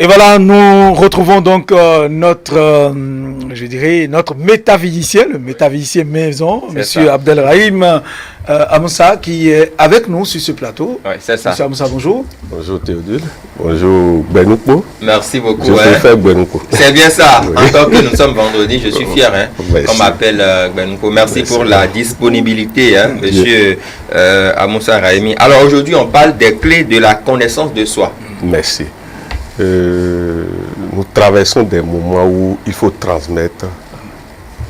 Et voilà, nous retrouvons donc je dirais, notre métaphysicien, le métaphysicien maison, Monsieur Abdelrahim Amoussa, qui est avec nous sur ce plateau. Oui, c'est ça. Monsieur Amoussa, bonjour. Bonjour Théodule. Bonjour Benouko. Merci beaucoup. Je préfère Benouko. C'est bien ça. Oui. Encore que nous sommes vendredi, je suis fier qu'on m'appelle Benouko. Merci pour la disponibilité, Monsieur Amoussa Rahimi. Alors aujourd'hui, on parle des clés de la connaissance de soi. Merci. Nous traversons des moments où il faut transmettre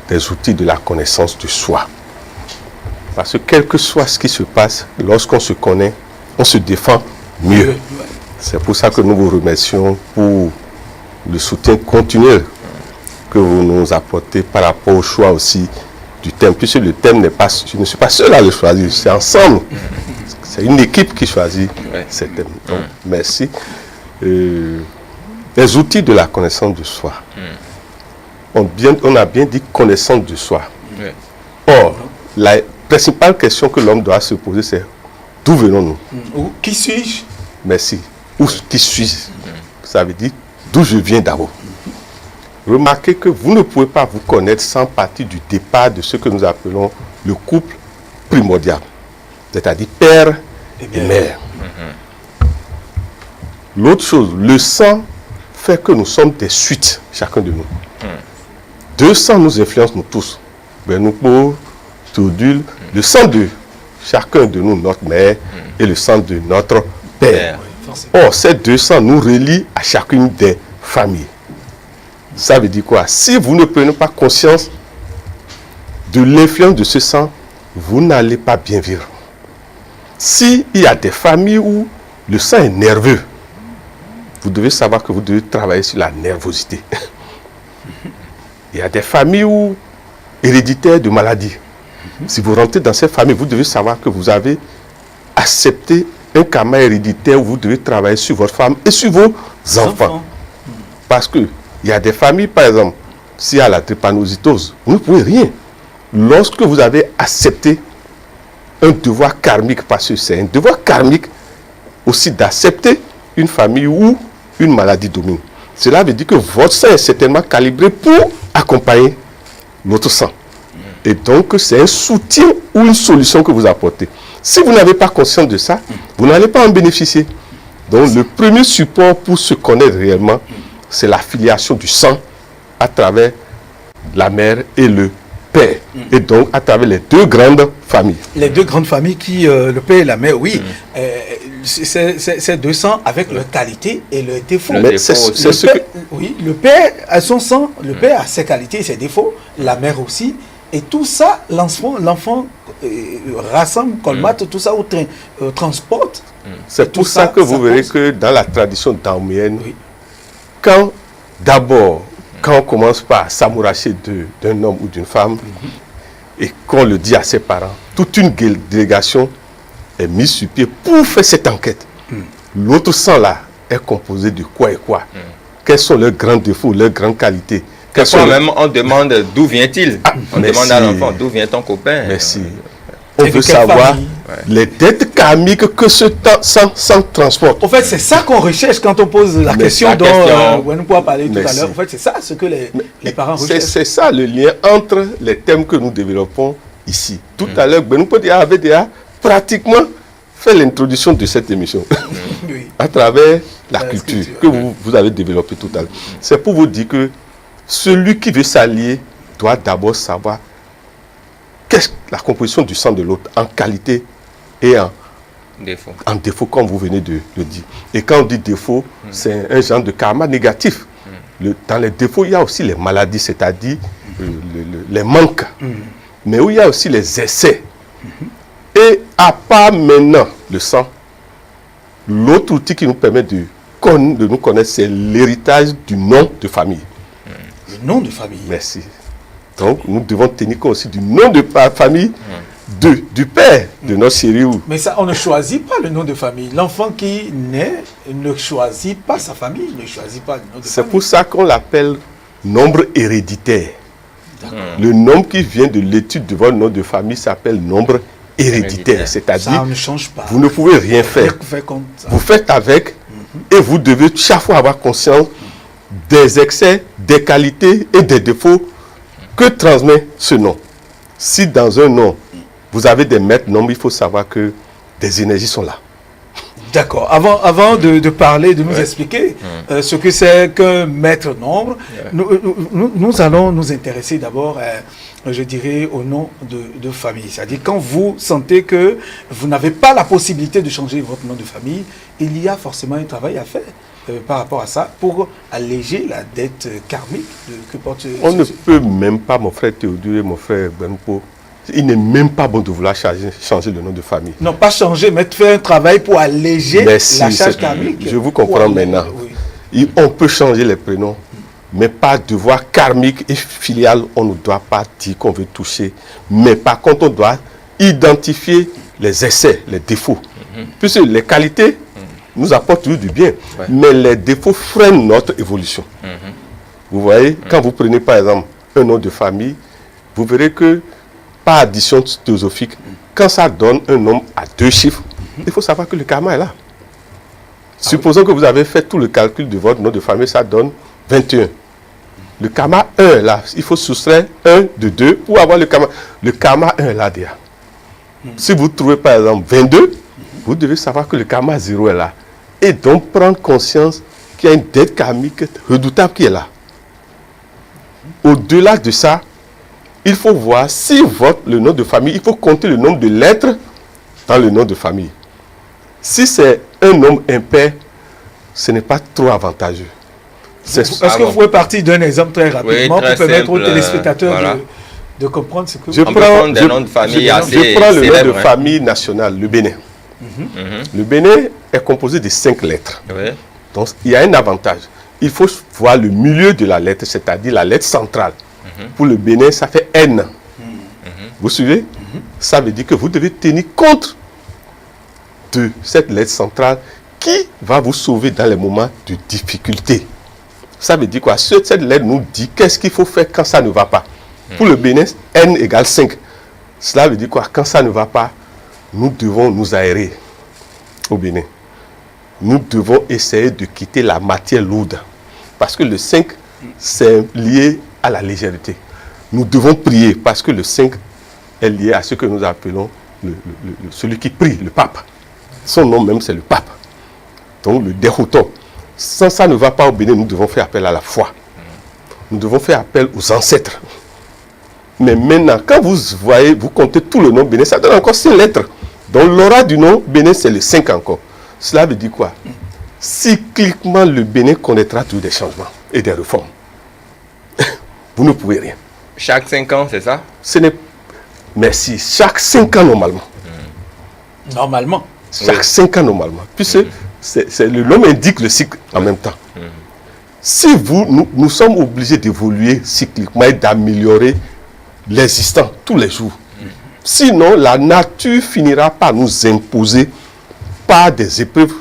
des outils de la connaissance de soi. Parce que quel que soit ce qui se passe, lorsqu'on se connaît, on se défend mieux. C'est pour ça que nous vous remercions pour le soutien continuel que vous nous apportez par rapport au choix aussi du thème. Puisque le thème n'est pas, je ne suis pas seul à le choisir, c'est ensemble. C'est une équipe qui choisit ce thème. Donc, merci. Les outils de la connaissance de soi. On a bien dit connaissance de soi. Or, la principale question que l'homme doit se poser, c'est d'où venons-nous? Qui suis-je? Merci. Qui suis-je? Ça veut dire d'où je viens d'abord. Remarquez que vous ne pouvez pas vous connaître sans partir du départ de ce que nous appelons le couple primordial, c'est-à-dire père et mère. L'autre chose, le sang fait que nous sommes des suites, chacun de nous. Deux sangs nous influencent, nous tous. Benouko, Théodule, le sang de chacun de nous, notre mère, et le sang de notre père. Or, ces deux sangs nous relient à chacune des familles. Ça veut dire quoi? Si vous ne prenez pas conscience de l'influence de ce sang, vous n'allez pas bien vivre. S'il y a des familles où le sang est nerveux, vous devez savoir que vous devez travailler sur la nervosité. Il y a des familles où héréditaires de maladies. Si vous rentrez dans cette famille, vous devez savoir que vous avez accepté un karma héréditaire où vous devez travailler sur votre femme et sur vos enfants. Parce qu'il y a des familles, par exemple, s'il y a la drépanocytose, vous ne pouvez rien. Lorsque vous avez accepté un devoir karmique, parce que c'est un devoir karmique aussi d'accepter une famille où une maladie domine. Cela veut dire que votre sang est certainement calibré pour accompagner notre sang. Et donc, c'est un soutien ou une solution que vous apportez. Si vous n'avez pas conscience de ça, vous n'allez pas en bénéficier. Donc, le premier support pour se connaître réellement, c'est la filiation du sang à travers la mère et le père. Et donc, à travers les deux grandes familles. Les deux grandes familles qui, le père et la mère, oui. C'est deux sangs avec leur qualité et leurs défauts. Oui, le père a son sang, le père a ses qualités et ses défauts, la mère aussi. Et tout ça, l'enfant rassemble, colmate, tout ça, transporte. C'est pour ça que vous verrez que dans la tradition daomienne, quand on commence par s'amouracher d'un homme ou d'une femme, et qu'on le dit à ses parents, toute une délégation est mise sur pied pour faire cette enquête. L'autre sang là est composé de quoi et quoi? Quels sont leurs grands défauts, leurs grandes qualités? Même on demande d'où vient-il? On demande à l'enfant d'où vient ton copain? Merci. On veut savoir les dettes karmiques que ce sang transporte. En fait, c'est ça qu'on recherche quand on pose la question dont Wenouko a parlé tout à l'heure. En fait, c'est ça ce que les parents recherchent. C'est ça le lien entre les thèmes que nous développons ici. Tout à l'heure, Benouko avait déjà pratiquement fait l'introduction de cette émission à travers la culture que vous avez développée tout à l'heure. C'est pour vous dire que celui qui veut s'allier doit d'abord savoir qu'est-ce que la composition du sang de l'autre en qualité et en défaut, comme vous venez de le dire. Et quand on dit défaut, c'est un genre de karma négatif. Dans les défauts, il y a aussi les maladies, c'est-à-dire les manques. Mais où il y a aussi les essais. Et à part maintenant le sang, l'autre outil qui nous permet de nous connaître, c'est l'héritage du nom de famille. Le nom de famille. Merci. Donc, nous devons tenir compte aussi du nom de famille du père de notre chérie. Mais ça, on ne choisit pas le nom de famille. L'enfant qui naît ne choisit pas sa famille, ne choisit pas le nom de famille. C'est pour ça qu'on l'appelle nombre héréditaire. Le nombre qui vient de l'étude de votre nom de famille s'appelle nombre héréditaire. C'est-à-dire, ne change pas. Vous ne pouvez rien faire. Vous faites avec Et vous devez chaque fois avoir conscience des excès, des qualités et des défauts que transmet ce nom. Si dans un nom, vous avez des maîtres nombres, il faut savoir que des énergies sont là. D'accord. Avant de parler, de nous expliquer ce que c'est qu'un maître nombre, nous allons nous intéresser d'abord, je dirais, au nom de famille. C'est-à-dire, quand vous sentez que vous n'avez pas la possibilité de changer votre nom de famille, il y a forcément un travail à faire par rapport à ça pour alléger la dette karmique que porte... On ne peut même pas, mon frère Théodule et mon frère Benpo, il n'est même pas bon de vouloir changer le nom de famille. Non, pas changer, mais faire un travail pour alléger la charge karmique. Je vous comprends maintenant. Oui. On peut changer les prénoms, mais pas devoir karmique et filial, on ne doit pas dire qu'on veut toucher. Mais par contre, on doit identifier les essais, les défauts. Puisque les qualités nous apportent toujours du bien, mais les défauts freinent notre évolution. Vous voyez, quand vous prenez par exemple un nom de famille, vous verrez que par addition théosophique, quand ça donne un nombre à 2 chiffres, il faut savoir que le karma est là. Supposons que vous avez fait tout le calcul de votre nom de famille, ça donne 21. Le karma 1 est là. Il faut soustraire 1 de 2 pour avoir le karma. Le karma 1 est là déjà. Si vous trouvez par exemple 22, vous devez savoir que le karma 0 est là. Et donc prendre conscience qu'il y a une dette karmique redoutable qui est là. Au-delà de ça, il faut voir si le nom de famille, il faut compter le nombre de lettres dans le nom de famille. Si c'est un nombre impair, ce n'est pas trop avantageux. Est-ce que vous pouvez partir d'un exemple très rapidement pour permettre aux téléspectateurs de comprendre ce que je prends le nom de famille national, le Bénin. Le Bénin est composé de 5 lettres. Donc, il y a un avantage. Il faut voir le milieu de la lettre, c'est-à-dire la lettre centrale. Pour le Bénin, ça fait N. Vous suivez? Ça veut dire que vous devez tenir compte de cette lettre centrale qui va vous sauver dans les moments de difficulté. Ça veut dire quoi? Cette lettre nous dit qu'est-ce qu'il faut faire quand ça ne va pas. Pour le Bénin, N égale 5. Cela veut dire quoi? Quand ça ne va pas, nous devons nous aérer au Bénin. Nous devons essayer de quitter la matière lourde. Parce que le 5, c'est lié à la légèreté. Nous devons prier parce que le 5 est lié à ce que nous appelons celui qui prie, le pape. Son nom même, c'est le pape. Donc, le déroutant. Sans ça ne va pas au Bénin, nous devons faire appel à la foi. Nous devons faire appel aux ancêtres. Mais maintenant, quand vous voyez, vous comptez tout le nom Bénin, ça donne encore 5 lettres. Donc, l'aura du nom Bénin, c'est le 5 encore. Cela veut dire quoi? Cycliquement, le Bénin connaîtra tous des changements et des réformes. Vous ne pouvez rien. Chaque 5 ans, c'est ça? Merci. Chaque 5 ans, normalement. Normalement. Chaque 5 ans, normalement. Puisque le nom indique le cycle en même temps. Si nous sommes obligés d'évoluer cycliquement et d'améliorer l'existant tous les jours. Sinon, la nature finira par nous imposer par des épreuves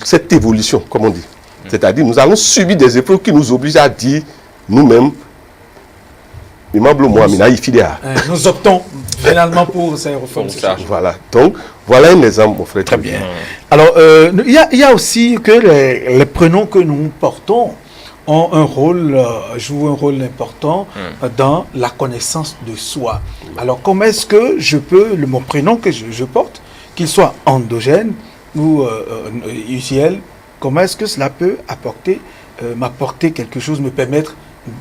cette évolution, comme on dit. C'est-à-dire, nous allons subir des épreuves qui nous obligent à dire nous-mêmes, nous optons finalement pour ces réformes. Voilà. Donc, voilà un exemple, mon frère. Très bien. Alors, il y a aussi que les prénoms que nous portons ont un rôle, jouent un rôle important dans la connaissance de soi. Alors, comment est-ce que je peux, mon prénom que je porte, qu'il soit endogène ou usuel, comment est-ce que cela peut m'apporter quelque chose, me permettre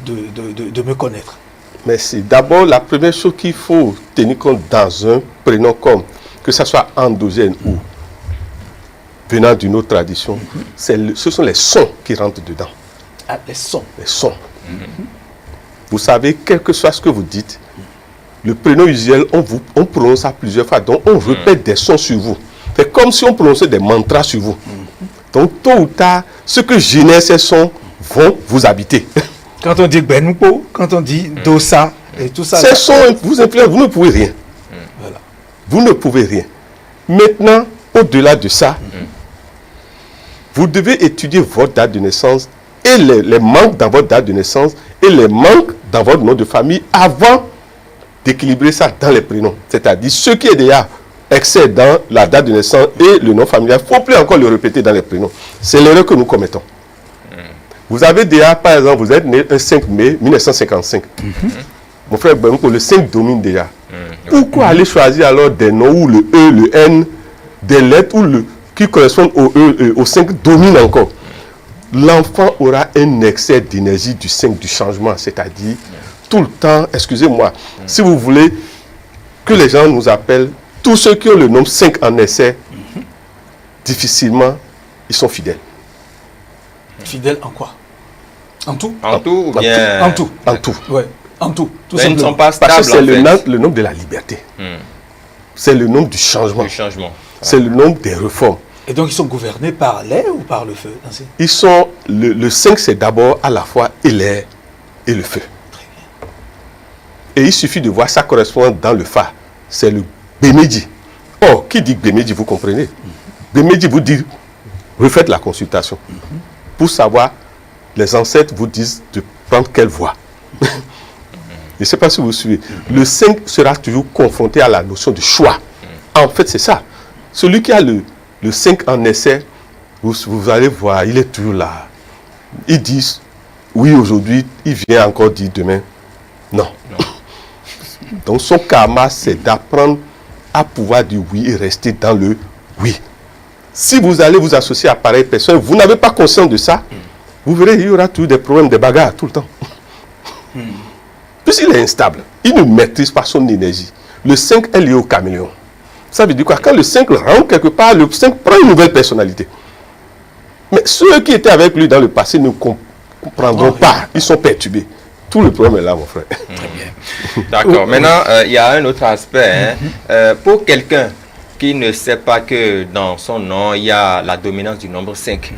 de me connaître? Merci. D'abord, la première chose qu'il faut tenir compte dans un prénom comme, que ce soit endogène ou venant d'une autre tradition, ce sont les sons qui rentrent dedans. Ah, les sons. Les sons. Vous savez, quel que soit ce que vous dites, le prénom usuel, on prononce ça plusieurs fois. Donc, on répète des sons sur vous. C'est comme si on prononçait des mantras sur vous. Donc, tôt ou tard, ce que génèrent ces sons vont vous habiter. Quand on dit Benoupo, quand on dit Dosa et tout ça. Ces sons vous influencent, vous ne pouvez rien. Voilà. Vous ne pouvez rien. Maintenant, au-delà de ça, vous devez étudier votre date de naissance et les manques dans votre date de naissance et les manques dans votre nom de famille avant d'équilibrer ça dans les prénoms. C'est-à-dire, ce qui est déjà excès dans la date de naissance et le nom familial, il ne faut plus encore le répéter dans les prénoms. C'est l'erreur que nous commettons. Vous avez déjà, par exemple, vous êtes né le 5 mai 1955. Mon frère Benouko, le 5 domine déjà. Pourquoi aller choisir alors des noms où le E, le N, des lettres qui correspondent au E, au 5 domine encore? L'enfant aura un excès d'énergie du 5 du changement, c'est-à-dire tout le temps, excusez-moi, si vous voulez que les gens nous appellent, tous ceux qui ont le nombre 5 en essai, difficilement, ils sont fidèles. Fidèles en quoi? En tout? En tout ou bien... En tout. En tout. Ouais, en tout. Tout ils ne sont pas stables, parce que c'est le nombre de la liberté. C'est le nombre du changement. C'est le nombre des réformes. Et donc ils sont gouvernés par l'air ou par le feu? Ils sont... Le 5, c'est d'abord à la fois et l'air et le feu. Très bien. Et il suffit de voir ça correspond dans le phare. C'est le Bémédi. Or, qui dit Bémédi, vous comprenez? Bémédi vous dit, refaites la consultation. Pour savoir, les ancêtres vous disent de prendre quelle voie. Je ne sais pas si vous suivez. Le 5 sera toujours confronté à la notion de choix. En fait, c'est ça. Celui qui a le 5 en essai, vous allez voir, il est toujours là. Ils disent, oui, aujourd'hui, il vient encore dire demain, non. Donc son karma, c'est d'apprendre à pouvoir dire oui et rester dans le oui. Si vous allez vous associer à pareille personne, vous n'avez pas conscience de ça, vous verrez, il y aura toujours des problèmes, des bagarres tout le temps. Puisqu'il est instable, il ne maîtrise pas son énergie. Le 5 est lié au caméléon. Ça veut dire quoi? Quand le 5 rentre quelque part, le 5 prend une nouvelle personnalité. Mais ceux qui étaient avec lui dans le passé ne comprendront pas. Ils sont perturbés. Tout le problème est là, mon frère. Très bien. D'accord. Maintenant, il y a un autre aspect. Pour quelqu'un qui ne sait pas que dans son nom, il y a la dominance du nombre 5,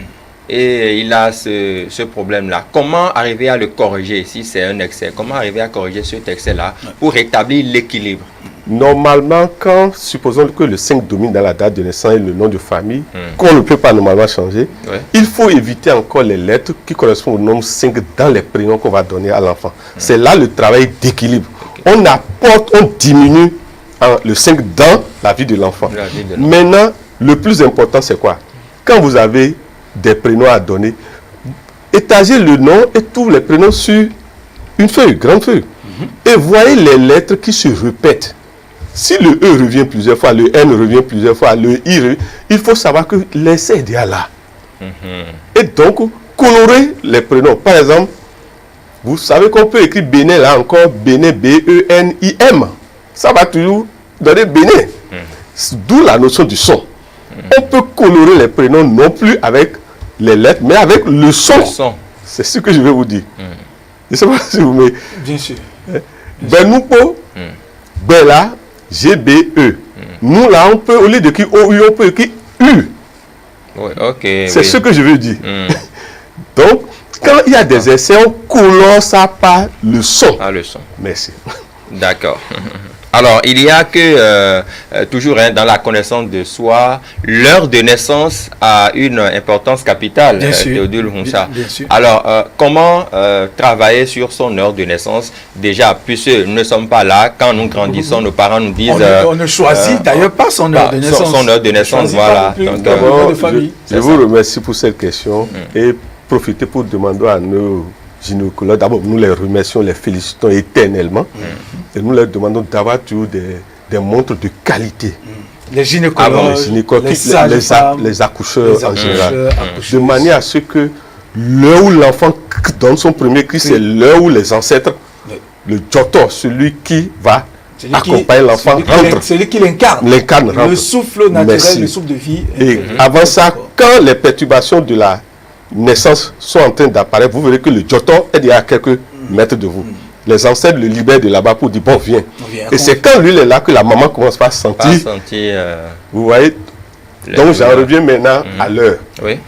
et il a ce problème-là, comment arriver à le corriger si c'est un excès? Comment arriver à corriger cet excès-là pour rétablir l'équilibre? Normalement, supposons que le 5 domine dans la date de naissance et le nom de famille, qu'on ne peut pas normalement changer, il faut éviter encore les lettres qui correspondent au nombre 5 dans les prénoms qu'on va donner à l'enfant. C'est là le travail d'équilibre. On apporte, on diminue le 5 dans la vie de l'enfant. Maintenant, le plus important, c'est quoi? Quand vous avez des prénoms à donner, étagez le nom et tous les prénoms sur une feuille, grande feuille. Et voyez les lettres qui se répètent. Si le E revient plusieurs fois, le N revient plusieurs fois, le I revient, il faut savoir que l'essai est déjà là. Et donc, colorer les prénoms. Par exemple, vous savez qu'on peut écrire Bénin là encore, Bénin, B-E-N-I-M. Ça va toujours donner Bénin. D'où la notion du son. On peut colorer les prénoms non plus avec les lettres, mais avec le son. C'est ce que je vais vous dire. Je ne sais pas si vous me... Bien sûr. Benouko, Bella, G-B-E. Nous là, on peut, au lieu de qui O-U, on peut écrire U. Oui, ok. C'est ce que je veux dire. Donc, quand il y a des essais, on colore ça par le son. Ah, le son. Merci. D'accord. Alors, il y a que, toujours dans la connaissance de soi, l'heure de naissance a une importance capitale, Théodule Hunsa. Bien sûr. Alors, comment travailler sur son heure de naissance? Déjà, puisque nous ne sommes pas là, quand nous grandissons, nos parents nous disent... On ne choisit d'ailleurs pas son heure de naissance. Son heure de naissance, voilà. Donc, d'abord, je vous remercie pour cette question et profitez pour demander à nos gynécologues, d'abord nous les remercions, les félicitons éternellement et nous leur demandons d'avoir toujours des montres de qualité. Les gynécologues, les accoucheurs en général, de manière à ce que l'heure où l'enfant donne son premier cri, c'est l'heure où les ancêtres, le jotor, celui qui va accompagner l'enfant, rentre. Celui qui l'incarne. Le souffle naturel, le souffle de vie. Et avant ça, quand les perturbations de la naissance sont en train d'apparaître, vous verrez que le jotor est déjà à quelques mètres de vous. Les ancêtres le libèrent de là-bas pour dire bon, viens. Et c'est quand lui est là que la maman commence à sentir. Vous voyez? Donc j'en reviens maintenant à l'heure. Oui.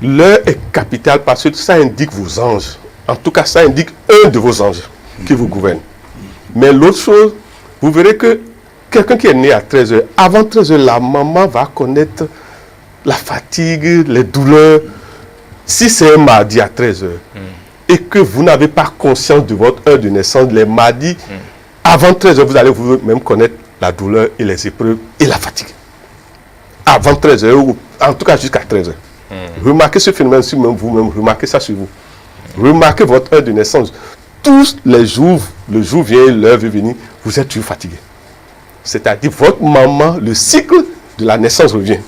L'heure est capitale parce que ça indique vos anges. En tout cas, ça indique un de vos anges qui vous gouverne. Mais l'autre chose, vous verrez que quelqu'un qui est né à 13h, avant 13h, la maman va connaître la fatigue, les douleurs. Si c'est un mardi à 13h et que vous n'avez pas conscience de votre heure de naissance, les mardis, avant 13h, vous allez vous-même connaître la douleur et les épreuves et la fatigue. Avant 13h, ou en tout cas jusqu'à 13h. Remarquez ce phénomène sur vous-même, remarquez ça sur vous. Remarquez votre heure de naissance. Tous les jours, le jour vient, l'heure veut venir, vous êtes toujours fatigué. C'est-à-dire, votre maman, le cycle de la naissance revient.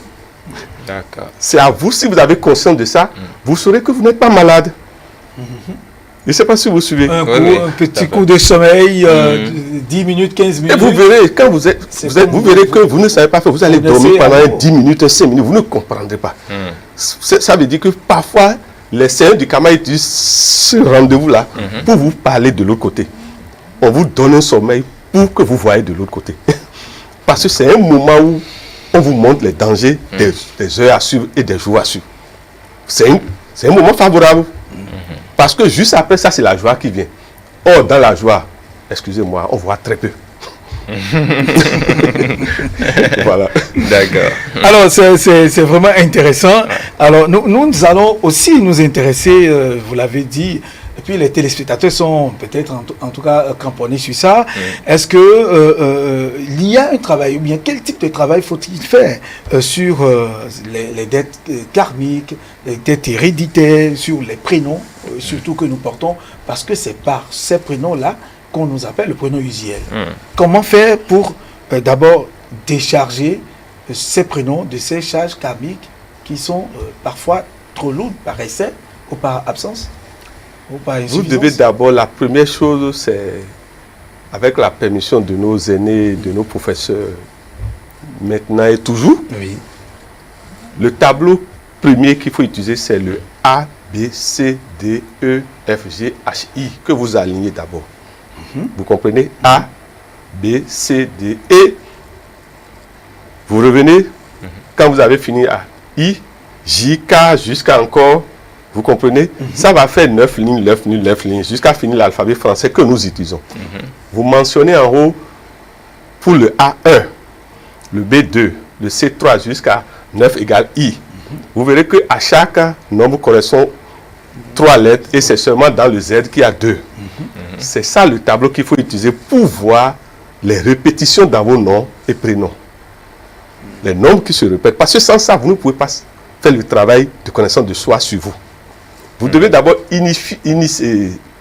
D'accord. C'est à vous, si vous avez conscience de ça, vous saurez que vous n'êtes pas malade. Je ne sais pas si vous suivez. Un petit coup de sommeil, 10 minutes, 15 minutes. Et vous verrez, quand vous verrez que vous ne savez pas faire, vous allez dormir pendant 10 minutes, 5 minutes, vous ne comprendrez pas. Ça veut dire que parfois, les seigneurs du karma utilisent ce rendez-vous-là pour vous parler de l'autre côté. On vous donne un sommeil pour que vous voyez de l'autre côté. Parce que c'est un moment où on vous montre les dangers des heures à suivre et des jours à suivre. C'est un moment favorable. Parce que juste après ça, c'est la joie qui vient. Or, dans la joie, excusez-moi, on voit très peu. Voilà. D'accord. Alors, c'est vraiment intéressant. Alors, nous allons aussi nous intéresser, vous l'avez dit, et puis les téléspectateurs sont peut-être en tout cas cramponnés sur ça. Est-ce que il y a un travail, ou bien quel type de travail faut-il faire sur les dettes karmiques, les dettes héréditaires, sur les prénoms, surtout que nous portons, parce que c'est par ces prénoms-là qu'on nous appelle le prénom usuel. Comment faire pour d'abord décharger ces prénoms de ces charges karmiques qui sont parfois trop lourdes par excès ou par absence ou par insuffisance? Vous devez d'abord, la première chose, c'est avec la permission de nos aînés, de nos professeurs, maintenant et toujours, le tableau premier qu'il faut utiliser, c'est le A, B, C, D, E, F, G, H, I, que vous alignez d'abord. Vous comprenez? A, B, C, D, et vous revenez quand vous avez fini A, I, J, K, jusqu'à encore, vous comprenez? Ça va faire 9 lignes, 9 lignes, jusqu'à finir l'alphabet français que nous utilisons. Vous mentionnez en haut pour le A1, le B2, le C3 jusqu'à 9 égale I. Vous verrez qu'à chaque nombre correspond 3 lettres et c'est seulement dans le Z qu'il y a 2. C'est ça le tableau qu'il faut utiliser pour voir les répétitions dans vos noms et prénoms. Les nombres qui se répètent. Parce que sans ça, vous ne pouvez pas faire le travail de connaissance de soi sur vous. Vous devez d'abord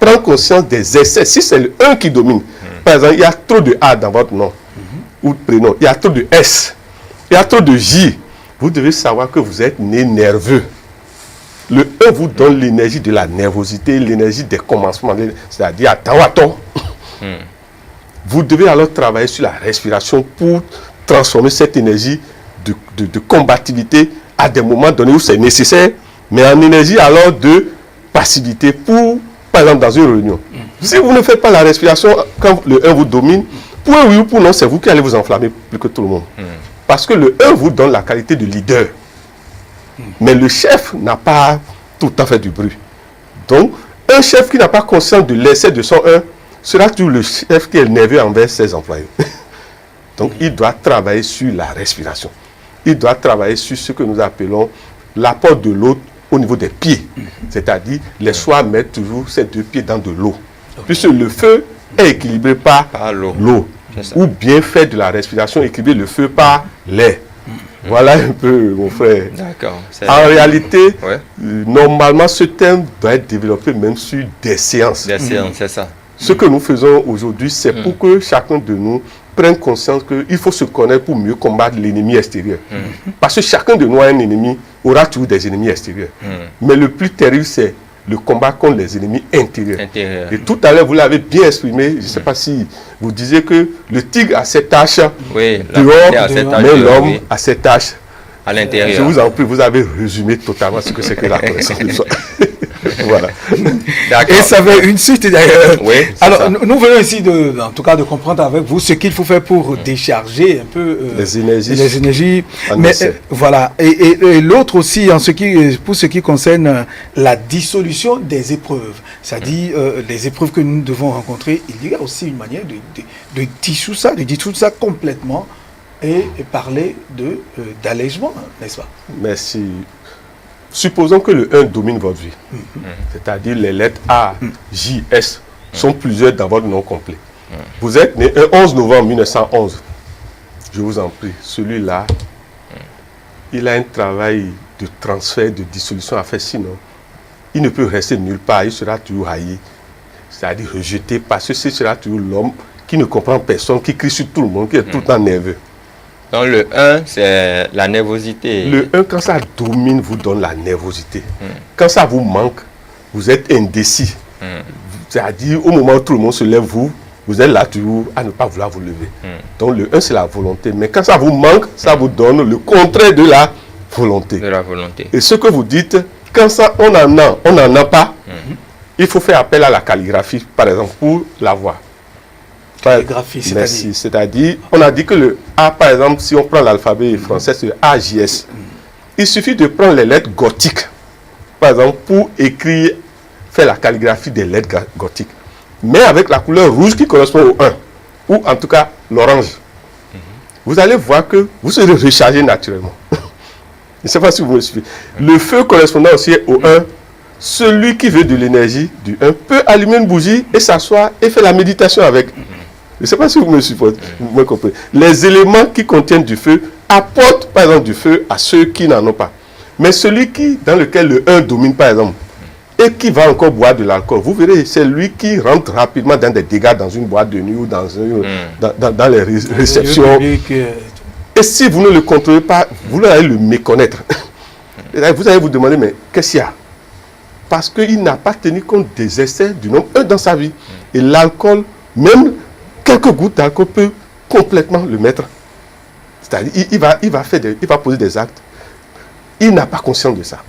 prendre conscience des excès. Si c'est le 1 qui domine, par exemple, il y a trop de A dans votre nom ou prénom, il y a trop de S, il y a trop de J. Vous devez savoir que vous êtes né nerveux. Le 1 vous donne l'énergie de la nervosité, l'énergie des commencements, c'est-à-dire attends. Vous devez alors travailler sur la respiration pour transformer cette énergie de combativité à des moments donnés où c'est nécessaire, mais en énergie alors de passivité pour, par exemple, dans une réunion. Si vous ne faites pas la respiration quand le 1 vous domine, pour un oui ou pour non, c'est vous qui allez vous enflammer plus que tout le monde. Parce que le 1 vous donne la qualité de leader. Mais le chef n'a pas tout le temps fait du bruit. Donc, un chef qui n'a pas conscience de l'essai de son 1 sera toujours le chef qui est nerveux envers ses employés. Donc, il doit travailler sur la respiration. Il doit travailler sur ce que nous appelons l'apport de l'eau au niveau des pieds. C'est-à-dire, les soirs mettent toujours ces 2 pieds dans de l'eau. Puisque le feu est équilibré par l'eau. Ou bien faire de la respiration, équilibrer le feu par l'air. Voilà un peu, mon frère. D'accord. En réalité, normalement, ce thème doit être développé même sur des séances. Des séances, c'est ça. Ce que nous faisons aujourd'hui, c'est pour que chacun de nous prenne conscience qu'il faut se connaître pour mieux combattre l'ennemi extérieur. Parce que chacun de nous a un ennemi, aura toujours des ennemis extérieurs. Mais le plus terrible, c'est le combat contre les ennemis intérieurs. Et tout à l'heure, vous l'avez bien exprimé, je ne sais pas si vous disiez que le tigre a ses tâches dehors, mais l'homme a ses tâches à l'intérieur. Je vous en prie, vous avez résumé totalement ce que c'est que la connaissance de soi. Voilà. Et ça fait une suite d'ailleurs. Oui, alors, nous venons ici, en tout cas, de comprendre avec vous ce qu'il faut faire pour décharger un peu les énergies. Mais voilà. Et l'autre aussi, pour ce qui concerne la dissolution des épreuves, c'est-à-dire les épreuves que nous devons rencontrer, il y a aussi une manière de dissoudre ça complètement et parler d'allègement, n'est-ce pas? Merci. Supposons que le 1 domine votre vie, c'est-à-dire les lettres A, J, S sont plusieurs dans votre nom complet. Vous êtes né un 11 novembre 1911. je vous en prie, celui-là, il a un travail de transfert, de dissolution à faire, sinon, il ne peut rester nulle part, il sera toujours haï, c'est-à-dire rejeté, parce que ce sera toujours l'homme qui ne comprend personne, qui crie sur tout le monde, qui est tout le temps nerveux. Donc le 1, c'est la nervosité. Le 1, quand ça domine, vous donne la nervosité. Quand ça vous manque, vous êtes indécis. C'est-à-dire, au moment où tout le monde se lève, vous êtes là toujours à ne pas vouloir vous lever. Donc le 1, c'est la volonté. Mais quand ça vous manque, ça vous donne le contraire de la volonté. De la volonté. Et ce que vous dites, quand ça, on n'en a pas, il faut faire appel à la calligraphie, par exemple, pour l'avoir. Calligraphie, merci. C'est-à-dire, on a dit que le A, par exemple, si on prend l'alphabet français, c'est AJS. Il suffit de prendre les lettres gothiques, par exemple, pour écrire, faire la calligraphie des lettres gothiques. Mais avec la couleur rouge qui correspond au 1, ou en tout cas l'orange. Vous allez voir que vous serez rechargé naturellement. Je ne sais pas si vous me suivez. Le feu correspondant aussi au 1, celui qui veut de l'énergie du 1 peut allumer une bougie et s'asseoir et faire la méditation avec. Je ne sais pas si vous me supportez, vous me comprenez. Les éléments qui contiennent du feu apportent par exemple du feu à ceux qui n'en ont pas. Mais celui dans lequel le 1 domine par exemple, et qui va encore boire de l'alcool, vous verrez, c'est lui qui rentre rapidement dans des dégâts dans une boîte de nuit ou dans les réceptions. Et si vous ne le contrôlez pas, vous allez le méconnaître. Vous allez vous demander, mais qu'est-ce qu'il y a? Parce qu'il n'a pas tenu compte des essais du nombre 1 dans sa vie. Et l'alcool, même quelques gouttes d'alcool peut complètement le mettre. C'est-à-dire, il va poser des actes. Il n'a pas conscience de ça.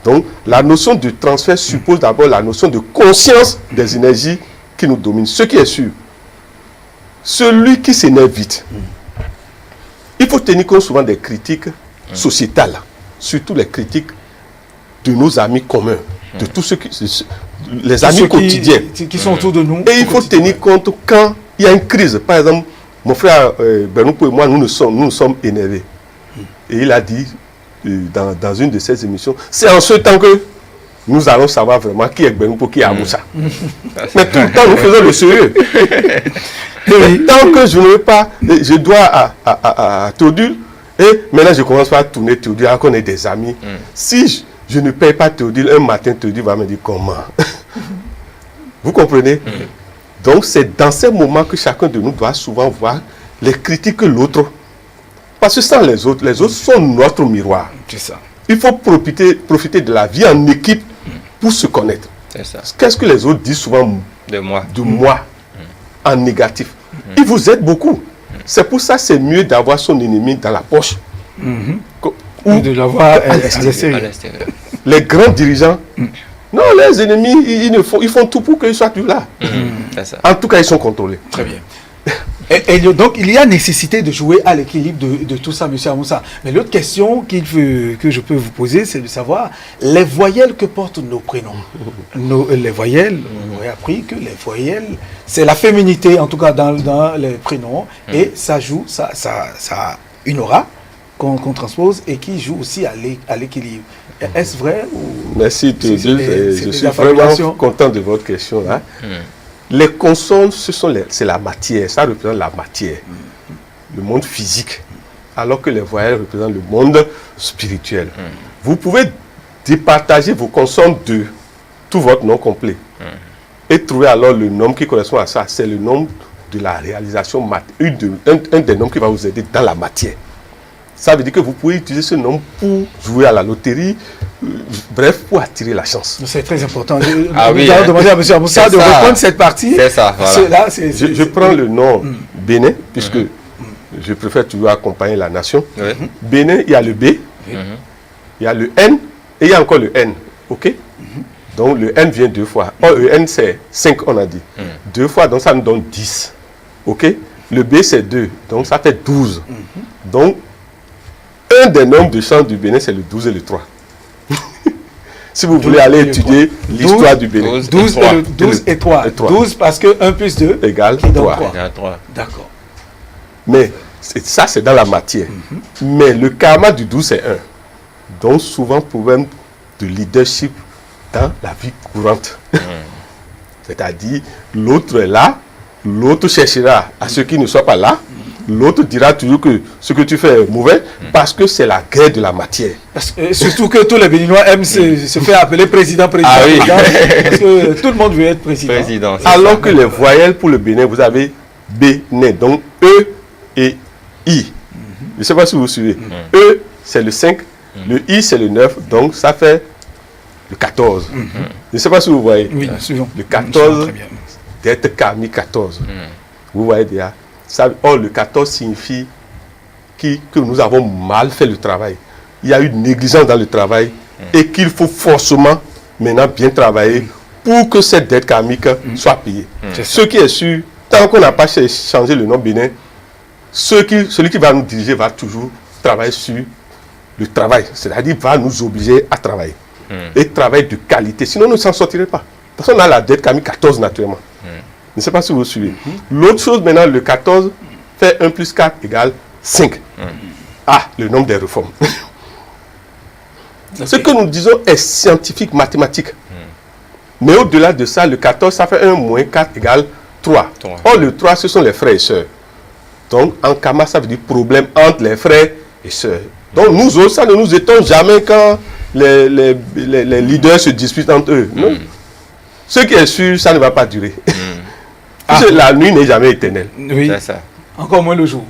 Donc, la notion de transfert suppose d'abord la notion de conscience des énergies qui nous dominent. Ce qui est sûr, celui qui s'énerve vite, il faut tenir compte souvent des critiques sociétales, surtout les critiques de nos amis communs, de tous ceux les amis quotidiens qui sont autour de nous. Et il faut tenir compte quand il y a une crise. Par exemple, mon frère Bernoupo et moi, nous nous sommes énervés. Et il a dit dans une de ses émissions, c'est en ce temps que nous allons savoir vraiment qui est Bernoupo, qui est Amoussa. Mais tout le temps, nous faisons le sérieux. Et tant que je ne veux pas, je dois à Théodule, et maintenant je commence par tourner Théodule, alors qu'on est des amis. Si je ne paye pas Théodule, un matin Théodule va me dire comment. Vous comprenez? Donc c'est dans ces moments que chacun de nous doit souvent voir les critiques que l'autre. Parce que sans les autres sont notre miroir. C'est ça. Il faut profiter de la vie en équipe pour se connaître. C'est ça. Qu'est-ce que les autres disent souvent de moi en négatif? Ils vous aident beaucoup. C'est pour ça que c'est mieux d'avoir son ennemi dans la poche. Ou de l'avoir à l'extérieur. Les grands dirigeants, non, les ennemis, ils font tout pour qu'ils soient toujours là. C'est ça. En tout cas, ils sont contrôlés. Très bien. Et donc, il y a nécessité de jouer à l'équilibre de tout ça, M. Amoussa. Mais l'autre question que je peux vous poser, c'est de savoir les voyelles que portent nos prénoms. Les voyelles, on a appris que les voyelles, c'est la féminité, en tout cas dans les prénoms, et ça joue, ça a une aura qu'on transpose et qui joue aussi à l'équilibre. Est-ce vrai ou... Merci, Théodule. Je suis vraiment content de votre question là. Les consonnes, c'est la matière, ça représente la matière, le monde physique, alors que les voyelles représentent le monde spirituel. Vous pouvez départager vos consonnes de tout votre nom complet et trouver alors le nom qui correspond à ça. C'est le nom de la réalisation, un des noms qui va vous aider dans la matière. Ça veut dire que vous pouvez utiliser ce nom pour jouer à la loterie, bref, pour attirer la chance. C'est très important. Nous allons demander à M. Amoussa de reprendre cette partie. C'est ça, voilà. Je prends le nom Bénin, puisque je préfère toujours accompagner la nation. Bénin, il y a le B, il y a le N, et il y a encore le N. OK? Donc le N vient 2 fois. Oh, le N, c'est 5, on a dit. 2 fois, donc ça nous donne 10. OK? Le B, c'est 2, donc ça fait 12. Donc, un des nombres de chants du Bénin, c'est le 12 et le 3. Si vous voulez aller étudier l'histoire du Bénin. 12 et 3. 12 parce que 1 plus 2 égale 3. D'accord. Mais ça, c'est dans la matière. Mais le karma du 12, c'est 1. Donc, souvent, problème de leadership dans la vie courante. C'est-à-dire, l'autre est là, l'autre cherchera à ceux qui ne soient pas là, L'autre dira toujours que ce que tu fais est mauvais parce que c'est la guerre de la matière. Surtout que tous les Béninois aiment se faire appeler président. Ah oui. Parce que tout le monde veut être président. Alors que les voyelles pour le Bénin, vous avez Bénin, donc E et I. Je ne sais pas si vous suivez. E, c'est le 5, le I, c'est le 9, donc ça fait le 14. Je ne sais pas si vous voyez. Oui, suivons. Le 14, d'être Kami 14. Vous voyez déjà. Or, le 14 signifie que nous avons mal fait le travail. Il y a eu une négligence dans le travail et qu'il faut forcément maintenant bien travailler pour que cette dette karmique soit payée. Ce qui est sûr, tant qu'on n'a pas changé le nom Bénin, celui qui va nous diriger va toujours travailler sur le travail. C'est-à-dire va nous obliger à travailler. Et travailler de qualité. Sinon, nous ne s'en sortirons pas. Parce qu'on a la dette karmique 14 naturellement. Je ne sais pas si vous suivez. L'autre chose maintenant, le 14 fait 1 plus 4 égale 5. Ah, le nombre des réformes. Ce que nous disons est scientifique, mathématique. Mais au-delà de ça, le 14, ça fait 1 moins 4 égale 3. Or, le 3, ce sont les frères et sœurs. Donc, en Kama, ça veut dire problème entre les frères et sœurs. Donc, nous autres, ça ne nous étonne jamais quand les leaders se disputent entre eux. Non. Ce qui est sûr, ça ne va pas durer. Parce que la nuit n'est jamais éternelle. Oui, c'est ça. Encore moins le jour.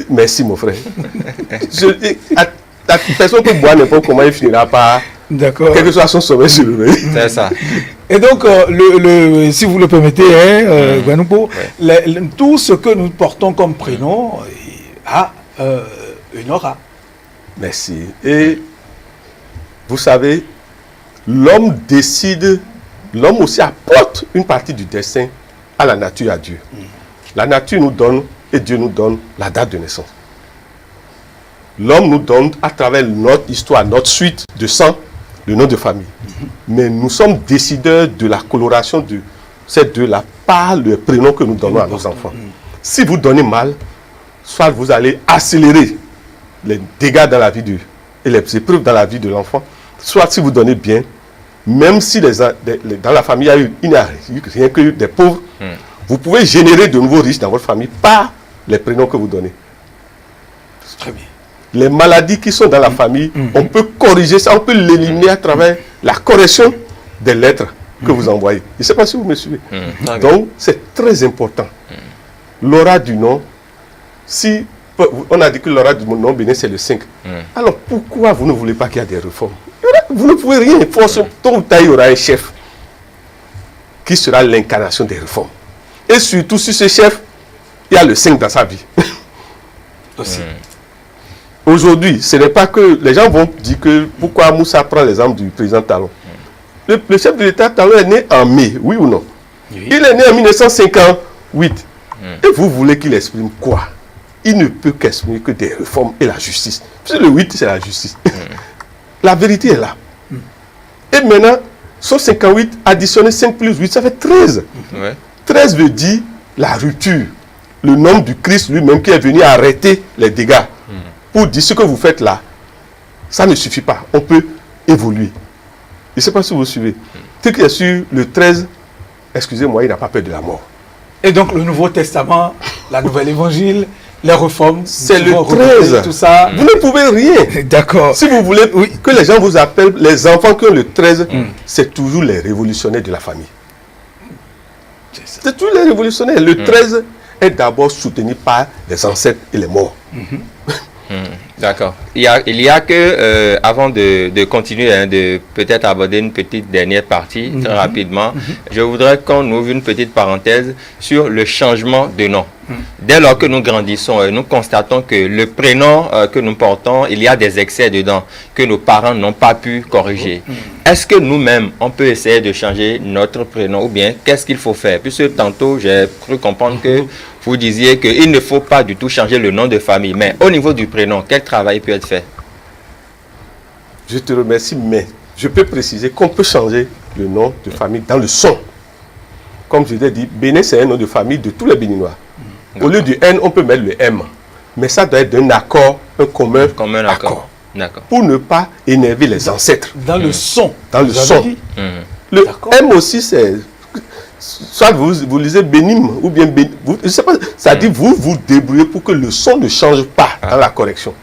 Merci, mon frère. La personne peut boire n'importe comment, il finira par... D'accord. Quel que soit son sommeil sur le réveil. C'est ça. Et donc, si vous le permettez, Guanoupo, tout ce que nous portons comme prénom a une aura. Merci. Et vous savez, l'homme décide, l'homme aussi apporte une partie du destin à la nature, à Dieu. La nature nous donne et Dieu nous donne la date de naissance. L'homme nous donne à travers notre histoire, notre suite de sang, le nom de famille. Mais nous sommes décideurs de la coloration de ces deux-là par le prénom que nous donnons à nos enfants. Si vous donnez mal, soit vous allez accélérer les dégâts dans la vie et les épreuves dans la vie de l'enfant, soit si vous donnez bien, même si dans la famille il n'y a rien que des pauvres, vous pouvez générer de nouveaux riches dans votre famille par les prénoms que vous donnez. Très bien. Les maladies qui sont dans la famille, on peut corriger ça, on peut l'éliminer à travers la correction des lettres que vous envoyez. Je ne sais pas si vous me suivez. Donc, c'est très important. L'aura du nom, si on a dit que l'aura du nom bénin, c'est le 5. Alors, pourquoi vous ne voulez pas qu'il y ait des réformes? Vous ne pouvez rien. Tôt ou tard, il y aura un chef qui sera l'incarnation des réformes. Et surtout, si ce chef, il y a le 5 dans sa vie. Aussi. Aujourd'hui, ce n'est pas que les gens vont dire que pourquoi Moussa prend l'exemple du président Talon. Le chef de l'État Talon est né en mai, oui ou non? Oui. Il est né en 1958. Et vous voulez qu'il exprime quoi? Il ne peut qu'exprimer que des réformes et la justice. Parce que le 8, c'est la justice. La vérité est là. Et maintenant, sur 58, additionner 5 plus 8, ça fait 13. 13 veut dire la rupture. Le nom du Christ lui-même qui est venu arrêter les dégâts. Pour dire ce que vous faites là, ça ne suffit pas. On peut évoluer. Je ne sais pas si vous suivez. Ce qui est sûr, le 13, excusez-moi, il n'a pas peur de la mort. Et donc le Nouveau Testament, la Nouvelle Évangile, les réformes, c'est le 13. Tout ça. Vous ne pouvez rien. D'accord. Si vous voulez que les gens vous appellent, les enfants qui ont le 13, c'est toujours les révolutionnaires de la famille. C'est toujours les révolutionnaires. Le 13 est d'abord soutenu par les ancêtres et les morts. D'accord. Il y a que, avant de continuer, de peut-être aborder une petite dernière partie, très rapidement, je voudrais qu'on ouvre une petite parenthèse sur le changement de nom. Dès lors que nous grandissons, nous constatons que le prénom que nous portons, il y a des excès dedans que nos parents n'ont pas pu corriger. Est-ce que nous-mêmes, on peut essayer de changer notre prénom ou bien qu'est-ce qu'il faut faire? Puisque tantôt, j'ai cru comprendre que vous disiez qu'il ne faut pas du tout changer le nom de famille. Mais au niveau du prénom, quel travail peut être fait? Je te remercie, mais je peux préciser qu'on peut changer le nom de famille dans le son. Comme je l'ai dit, Bénin, c'est un nom de famille de tous les Béninois. Au lieu du N, on peut mettre le M. Mais ça doit être d'un accord, un commun accord. Pour ne pas énerver les ancêtres. Dans le son. Dans le son. Le M aussi, c'est soit vous lisez bénim ou bien je ne sais pas, ça dit vous débrouillez pour que le son ne change pas dans la correction.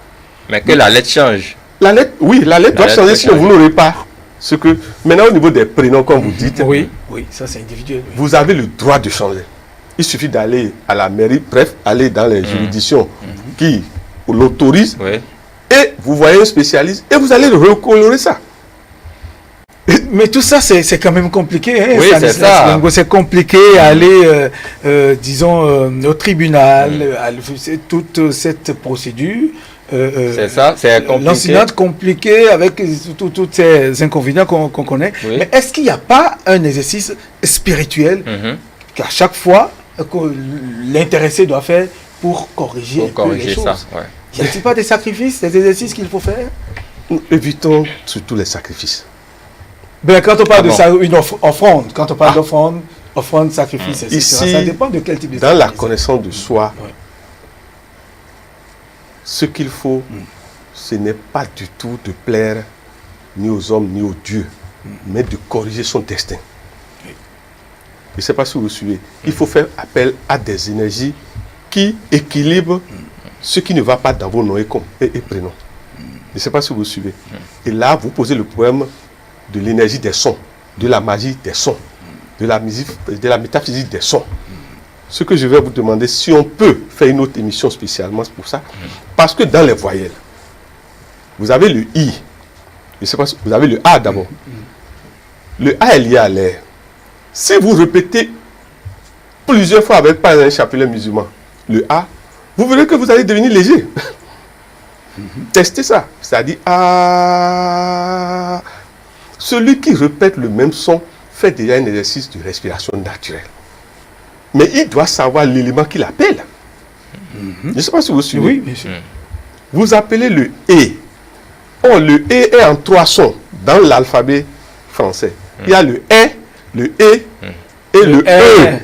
Mais que la lettre change. La lettre, oui, la lettre doit changer, sinon vous n'aurez pas ce que... Maintenant, au niveau des prénoms, comme vous dites... Oui, ça c'est individuel. Oui. Vous avez le droit de changer. Il suffit d'aller à la mairie, bref, aller dans les juridictions qui l'autorisent, et vous voyez un spécialiste, et vous allez recolorer ça. Mais tout ça, c'est quand même compliqué. Hein, oui, c'est ça. C'est compliqué aller, disons, au tribunal, toute cette procédure. C'est ça, c'est compliqué. L'enseignante compliquée avec toutes ces inconvénients qu'on connaît. Oui. Mais est-ce qu'il n'y a pas un exercice spirituel qu'à chaque fois que l'intéressé doit faire pour corriger les choses? Ça, ouais. Y a-t-il pas des sacrifices, des exercices qu'il faut faire? Nous évitons surtout les sacrifices. Ben, quand on parle une offrande, quand on parle offrande, sacrifice, etc., ici, ça dépend de quel type de sacrifice. Dans la connaissance de soi, ce qu'il faut, ce n'est pas du tout de plaire ni aux hommes ni aux dieux, mais de corriger son destin. Je ne sais pas si vous suivez. Il faut faire appel à des énergies qui équilibrent ce qui ne va pas dans vos noms et prénoms. Je ne sais pas si vous suivez. Et là, vous posez le problème de l'énergie des sons, de la magie des sons, de la métaphysique des sons. Ce que je vais vous demander, si on peut faire une autre émission spécialement pour ça, parce que dans les voyelles, vous avez le I, je sais pas si vous avez le A d'abord. Le A est lié à l'air. Si vous répétez plusieurs fois avec par exemple un chapelet musulman, le A, vous verrez que vous allez devenir léger. Testez ça. C'est-à-dire A. Celui qui répète le même son fait déjà un exercice de respiration naturelle. Mais il doit savoir l'élément qu'il appelle. Je ne sais pas si vous suivez. Oui, bien sûr. Vous appelez le E. Oh, le E est en 3 sons dans l'alphabet français. Il y a le E, le E et le E.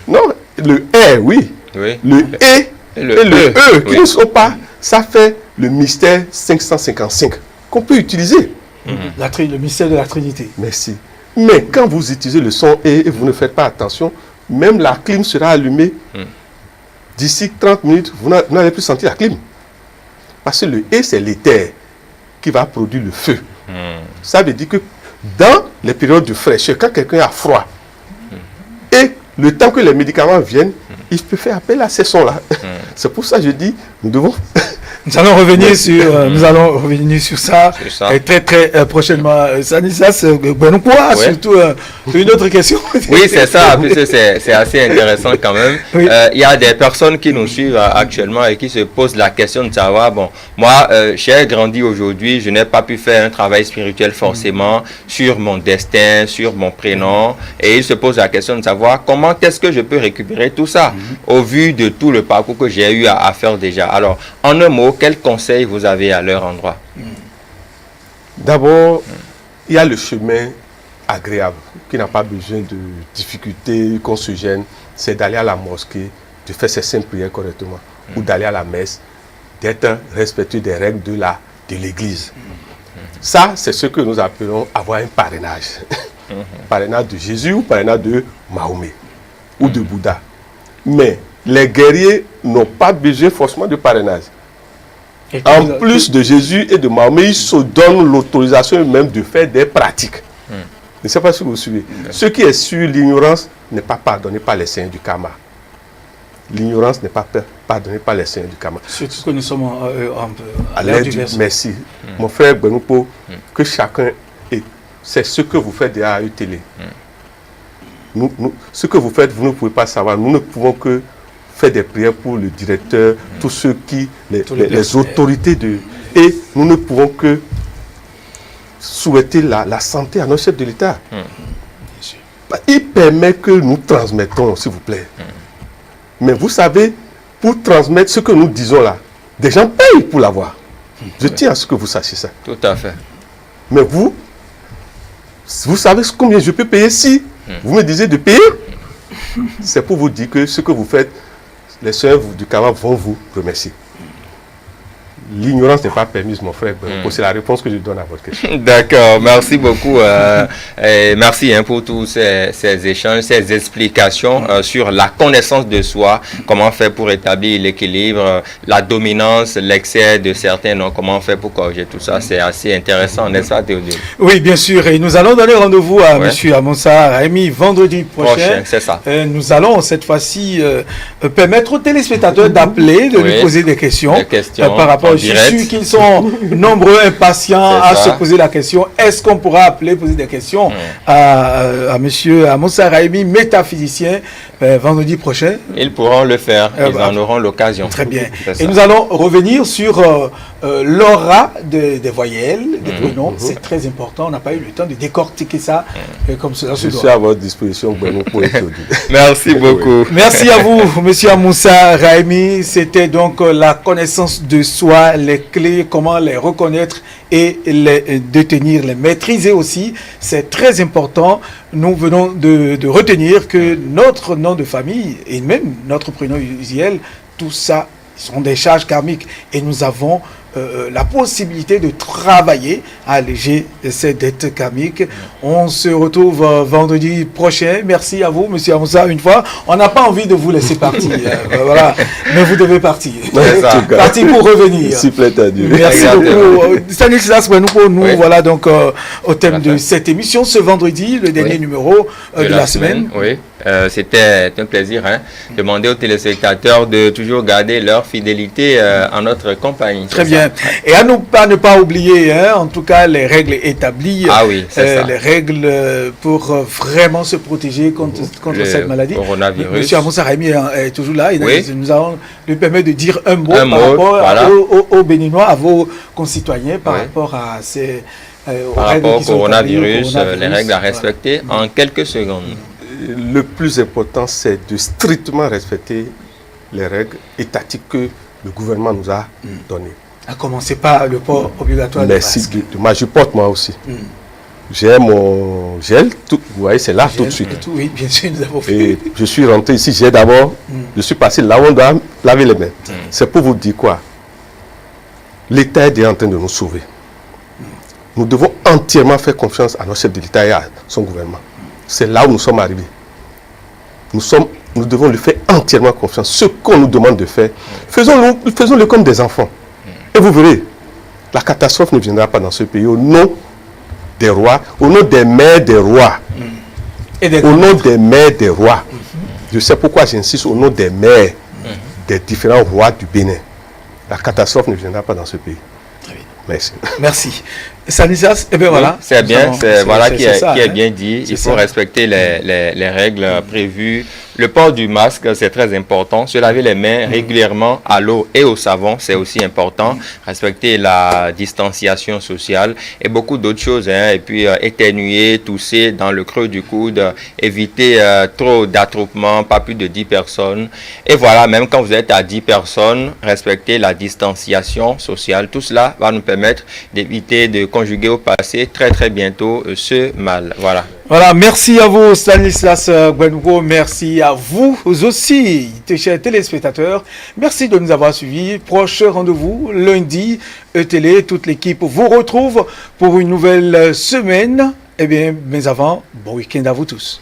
Non, le E, oui. Le E et le E qui ne sont pas, ça fait le mystère 555 qu'on peut utiliser. Le mystère de la Trinité. Merci. Mais quand vous utilisez le son E et vous ne faites pas attention, même la clim sera allumée. D'ici 30 minutes, vous n'allez plus sentir la clim. Parce que le E, c'est l'éther qui va produire le feu. Ça veut dire que dans les périodes de fraîcheur, quand quelqu'un a froid, et le temps que les médicaments viennent, il peut faire appel à ces sons-là. C'est pour ça que je dis, nous devons... Nous allons revenir sur ça, et très prochainement. Stanislas Gbenoukoua, surtout une autre question. Oui, c'est ça, puisque c'est assez intéressant quand même. Il y a des personnes qui nous suivent actuellement et qui se posent la question de savoir, bon, moi, j'ai grandi aujourd'hui, je n'ai pas pu faire un travail spirituel forcément sur mon destin, sur mon prénom, et ils se posent la question de savoir comment est-ce que je peux récupérer tout ça au vu de tout le parcours que j'ai eu à faire déjà. Alors, en un mot, quels conseils vous avez à leur endroit? D'abord, il y a le chemin agréable, qui n'a pas besoin de difficultés, qu'on se gêne. C'est d'aller à la mosquée, de faire ses 5 prières correctement, ou d'aller à la messe, d'être respectueux des règles de l'église. Ça, c'est ce que nous appelons avoir un parrainage. Parrainage de Jésus ou parrainage de Mahomet ou de Bouddha. Mais les guerriers n'ont pas besoin forcément de parrainage. En plus de Jésus et de Mahomet, ils se donnent l'autorisation même de faire des pratiques. Je ne sais pas si vous suivez. Ce qui est sur l'ignorance n'est pas pardonné par les seigneurs du karma. L'ignorance n'est pas pardonnée par les seigneurs du karma. Surtout que nous sommes à l'ère du merci. Mon frère Gbenoukoua, que chacun est. C'est ce que vous faites déjà à télé. Ce que vous faites, vous ne pouvez pas savoir. Nous ne pouvons que faire des prières pour le directeur, tous ceux qui, les autorités et nous ne pouvons que souhaiter la santé à notre chef de l'État. Il permet que nous transmettons, s'il vous plaît. Mais vous savez, pour transmettre ce que nous disons là, des gens payent pour l'avoir. Je tiens à ce que vous sachiez ça. Tout à fait. Mais vous savez combien je peux payer si vous me disiez de payer? C'est pour vous dire que ce que vous faites, les sœurs du karma vont vous remercier. l'ignorance n'est pas permise, mon frère. C'est la réponse que je donne à votre question. D'accord, merci beaucoup. Et merci pour tous ces échanges, ces explications sur la connaissance de soi, comment faire pour établir l'équilibre, la dominance, l'excès de certains, non, comment faire pour corriger tout ça. C'est assez intéressant, n'est-ce pas, Théodule? Oui, bien sûr. Et nous allons donner rendez-vous à M. Amoussa Raimi vendredi prochain. C'est ça. Nous allons cette fois-ci permettre aux téléspectateurs d'appeler, de lui poser des questions par rapport. Je suis sûr qu'ils sont nombreux, impatients à se poser la question. Est-ce qu'on pourra appeler, poser des questions à M. Amoussa Raimi, métaphysicien, vendredi prochain? Ils pourront le faire. Ils en auront l'occasion. Très bien. Et nous allons revenir sur l'aura des voyelles, des pronoms. C'est très important. On n'a pas eu le temps de décortiquer ça comme cela se doit. Je suis à votre disposition. Merci beaucoup. Merci à vous, M. Amoussa Raimi. C'était donc la connaissance de soi, les clés, comment les reconnaître et les détenir, les maîtriser aussi. C'est très important. Nous venons de retenir que notre nom de famille et même notre prénom usuel, tout ça sont des charges karmiques et nous avons la possibilité de travailler à alléger ces dettes karmiques. On se retrouve vendredi prochain. Merci à vous, M. Amoussa, une fois. On n'a pas envie de vous laisser partir. Voilà. Mais vous devez partir. Partir pour revenir. S'il plaît à Dieu. Merci beaucoup. Stanislas Wenouko, nous voilà donc au thème de cette émission ce vendredi, le dernier numéro de la semaine. Oui. C'était un plaisir. Demander aux téléspectateurs de toujours garder leur fidélité en notre compagnie. Très bien. Et à ne pas oublier, en tout cas, les règles établies. Ah oui, c'est ça. Les règles pour vraiment se protéger contre cette maladie. Coronavirus. Monsieur Amoussa Raimi est toujours là. Nous allons lui permettre de dire un mot par rapport aux Béninois, à vos concitoyens, par rapport à ces par rapport au coronavirus, les règles à respecter en quelques secondes. Le plus important, c'est de strictement respecter les règles étatiques que le gouvernement nous a données. À commencer par le port obligatoire de masque. Moi, je porte moi aussi. J'ai mon gel, vous voyez, c'est là tout de suite. Oui, bien sûr, nous avons fait. Et je suis rentré ici, je suis passé là où on doit laver les mains. C'est pour vous dire quoi? L'État est en train de nous sauver. Nous devons entièrement faire confiance à notre chef de l'État et à son gouvernement. C'est là où nous sommes arrivés. Nous devons lui faire entièrement confiance. Ce qu'on nous demande de faire, faisons-le comme des enfants. Et vous verrez, la catastrophe ne viendra pas dans ce pays au nom des rois, au nom des mères des rois. Au nom des mères des rois. Je sais pourquoi j'insiste au nom des mères des différents rois du Bénin. La catastrophe ne viendra pas dans ce pays. Très bien. Merci. Merci. Stanislas, eh bien voilà. C'est bien, voilà qui est bien dit. Il faut respecter les règles prévues. Le port du masque, c'est très important. Se laver les mains régulièrement à l'eau et au savon, c'est aussi important. Respecter la distanciation sociale et beaucoup d'autres choses. Et puis éternuer, tousser dans le creux du coude, éviter trop d'attroupements, pas plus de 10 personnes. Et voilà, même quand vous êtes à 10 personnes, respecter la distanciation sociale. Tout cela va nous permettre d'éviter de conjuguer au passé très très bientôt ce mal. Voilà. Voilà, merci à vous Stanislas Wenouko, merci à vous aussi, chers téléspectateurs. Merci de nous avoir suivis. Prochain rendez-vous lundi, ETélé, toute l'équipe vous retrouve pour une nouvelle semaine. Eh bien, mais avant, bon week-end à vous tous.